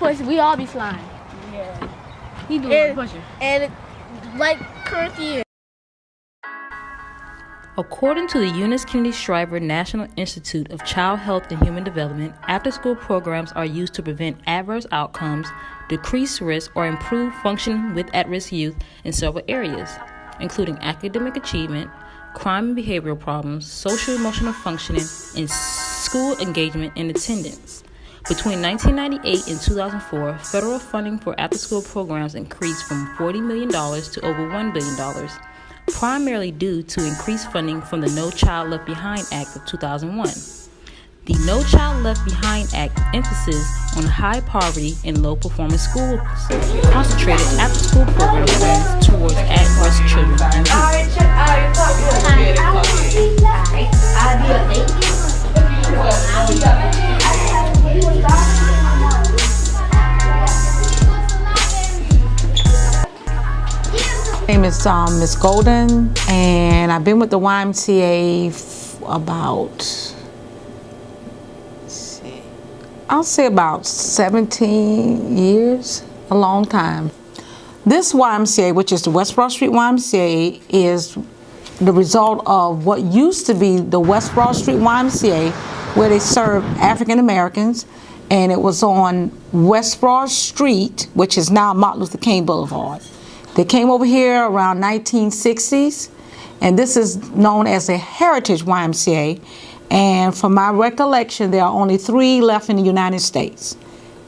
pushing. We all be sliding. Yeah. He doing pushing. And like curfew. According to the Eunice Kennedy Shriver National Institute of Child Health and Human Development, after-school programs are used to prevent adverse outcomes, decrease risk, or improve function with at-risk youth in several areas, including academic achievement, crime and behavioral problems, social-emotional functioning, and school engagement and attendance. Between 1998 and 2004, federal funding for after-school programs increased from $40 million to over $1 billion, primarily due to increased funding from the No Child Left Behind Act of 2001. The No Child Left Behind Act emphasis on high poverty and low performing schools, concentrated after-school program plans towards at-risk children and youth. My name is Miss Golden, and I've been with the YMCA about, I'll say about 17 years, a long time. This YMCA, which is the West Broad Street YMCA, is the result of what used to be the West Broad Street YMCA, where they served African Americans, and it was on West Broad Street, which is now Martin Luther King Boulevard. They came over here around 1960s, and this is known as a Heritage YMCA. And from my recollection, there are only 3 left in the United States.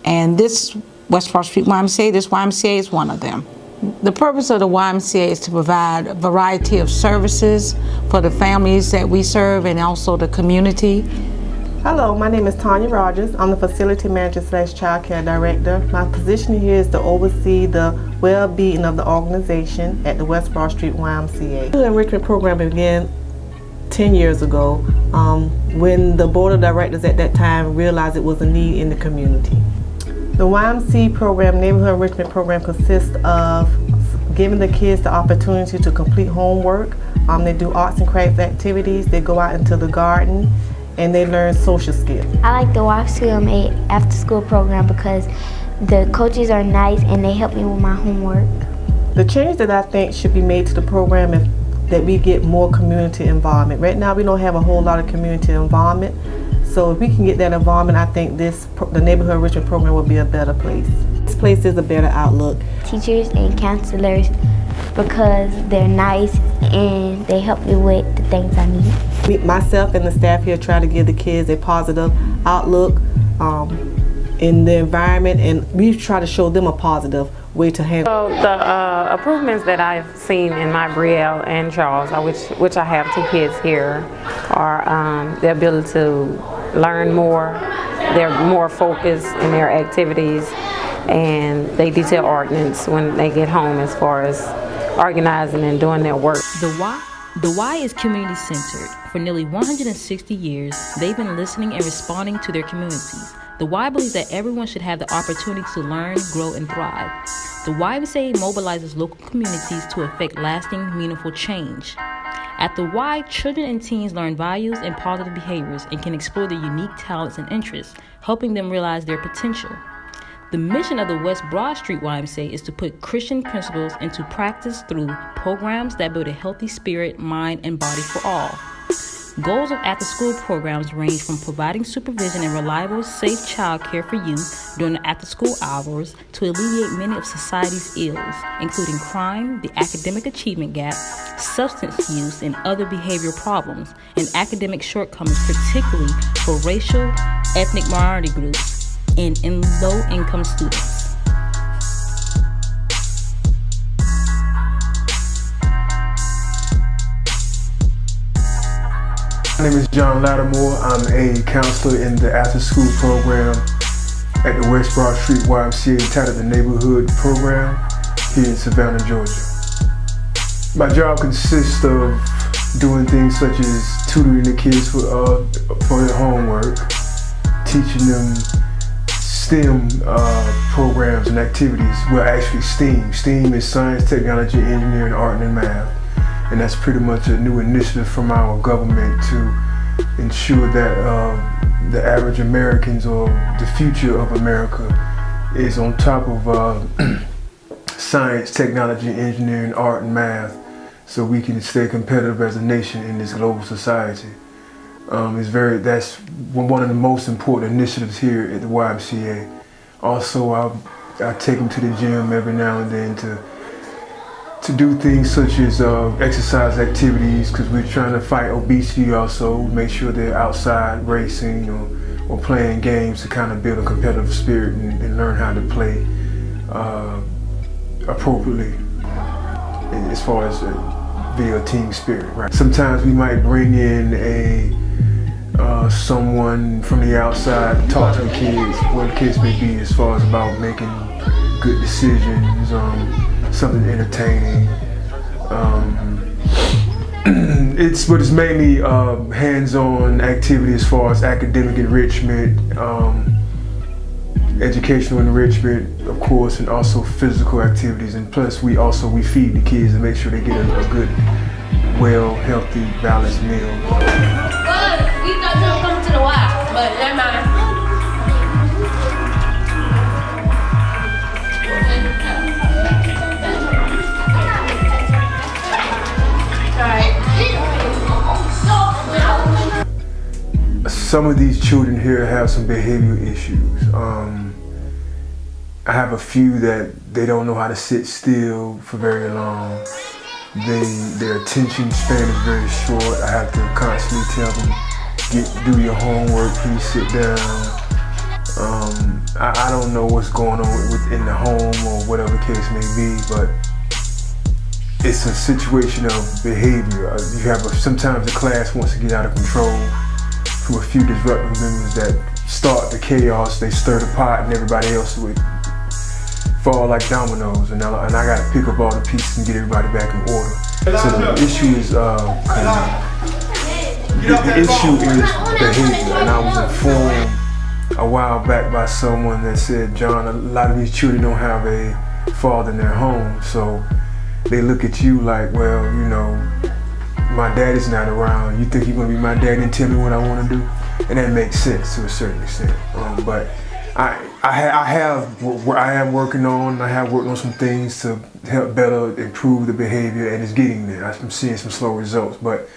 And this West Broad Street YMCA, this YMCA is one of them. The purpose of the YMCA is to provide a variety of services for the families that we serve and also the community. Hello, my name is Tanya Rogers. I'm the Facility Manager / Child Care Director. My position here is to oversee the well-being of the organization at the West Broad Street YMCA. The enrichment program began 10 years ago when the Board of Directors at that time realized it was a need in the community. The YMCA program, Neighborhood Enrichment Program, consists of giving the kids the opportunity to complete homework. They do arts and crafts activities. They go out into the garden, and they learn social skills. I like the YMCA after-school program because the coaches are nice and they help me with my homework. The change that I think should be made to the program is that we get more community involvement. Right now we don't have a whole lot of community involvement, so if we can get that involvement, I think the Neighborhood Enrichment Program will be a better place. This place is a better outlook. Teachers and counselors, because they're nice and they help me with the things I need. Myself and the staff here try to give the kids a positive outlook in the environment, and we try to show them a positive way to handle. So the improvements that I've seen in my Brielle and Charles, which I have 2 kids here, are the ability to learn more. They're more focused in their activities, and they detail ordinance when they get home as far as organizing and doing their work. The Y is community-centered. For nearly 160 years, they've been listening and responding to their communities. The Y believes that everyone should have the opportunity to learn, grow, and thrive. The YMCA mobilizes local communities to effect lasting, meaningful change. At the Y, children and teens learn values and positive behaviors and can explore their unique talents and interests, helping them realize their potential. The mission of the West Broad Street YMCA is to put Christian principles into practice through programs that build a healthy spirit, mind, and body for all. Goals of after-school programs range from providing supervision and reliable, safe child care for youth during the after-school hours to alleviate many of society's ills, including crime, the academic achievement gap, substance use, and other behavioral problems, and academic shortcomings, particularly for racial, ethnic minority groups, and in low-income students. My name is John Lattimore. I'm a counselor in the after-school program at the West Broad Street YMCA entitled the Neighborhood Program here in Savannah, Georgia. My job consists of doing things such as tutoring the kids for their homework, teaching them STEM programs and activities. Well, actually STEAM. STEAM is science, technology, engineering, art, and math. And that's pretty much a new initiative from our government to ensure that the average Americans, or the future of America, is on top of science, technology, engineering, art, and math, so we can stay competitive as a nation in this global society. That's one of the most important initiatives here at the YMCA. Also, I take them to the gym every now and then to do things such as exercise activities, because we're trying to fight obesity also, make sure they're outside racing or playing games to kind of build a competitive spirit and learn how to play appropriately as far as via team spirit. Right? Sometimes we might bring in someone from the outside to talk to the kids, what the kids may be, as far as about making good decisions, something entertaining. It's mainly hands-on activity as far as academic enrichment, educational enrichment, of course, and also physical activities. And plus, we feed the kids and make sure they get a good, well, healthy, balanced meal. We thought you were coming to the Y, but never mind. Some of these children here have some behavioral issues. I have a few that they don't know how to sit still for very long. Their attention span is very short. I have to constantly tell them, do your homework, please sit down. I don't know what's going on within the home or whatever the case may be, but it's a situation of behavior. Sometimes the class wants to get out of control through a few disruptive members that start the chaos. They stir the pot and everybody else would fall like dominoes, and I got to pick up all the pieces and get everybody back in order. So the issue is behavior, and I was informed a while back by someone that said, John, a lot of these children don't have a father in their home, so they look at you like, well, you know, my daddy's not around. You think you're gonna be my daddy and tell me what I want to do? And that makes sense to a certain extent. But I am working on some things to help better improve the behavior, and it's getting there. I'm seeing some slow results, but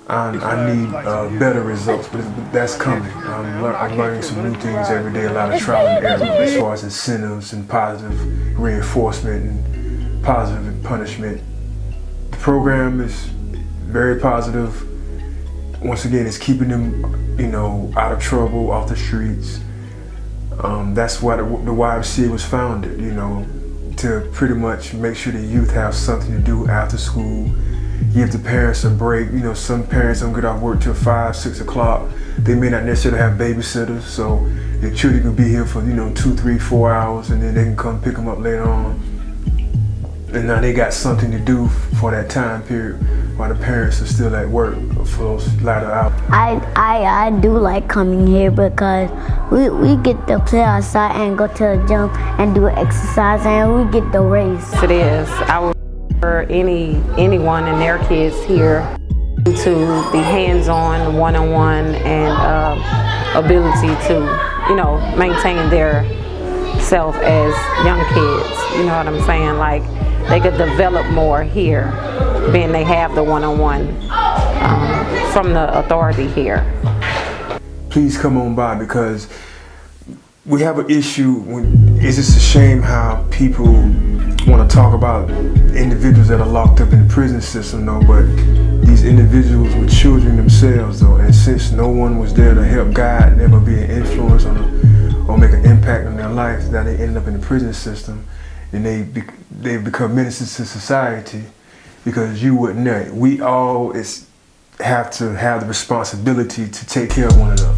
I need better results, but that's coming. I'm learning some new things every day, a lot of trial and error as far as incentives and positive reinforcement and positive punishment. The program is very positive. Once again, it's keeping them, you know, out of trouble, off the streets. That's why the YMCA was founded, you know, to pretty much make sure the youth have something to do after school. Give the parents a break. You know, some parents don't get off work till 5, 6 o'clock. They may not necessarily have babysitters, so their children can be here for, you know, 2, 3, 4 hours, and then they can come pick them up later on. And now they got something to do for that time period while the parents are still at work for those latter hours. I do like coming here because we get to play outside and go to the gym and do exercise, and we get the race. It is. I would refer anyone and their kids here to be hands-on, one-on-one, and ability to, you know, maintain their self as young kids. You know what I'm saying? Like, they could develop more here, being they have the one-on-one from the authority here. Please come on by, because we have an issue. It's just a shame how people want to talk about individuals that are locked up in the prison system, though, but these individuals were children themselves, though, and since no one was there to help guide them or be an influence or make an impact on their life, that they ended up in the prison system, and they become menaces to society because you wouldn't know. We all have to have the responsibility to take care of one another.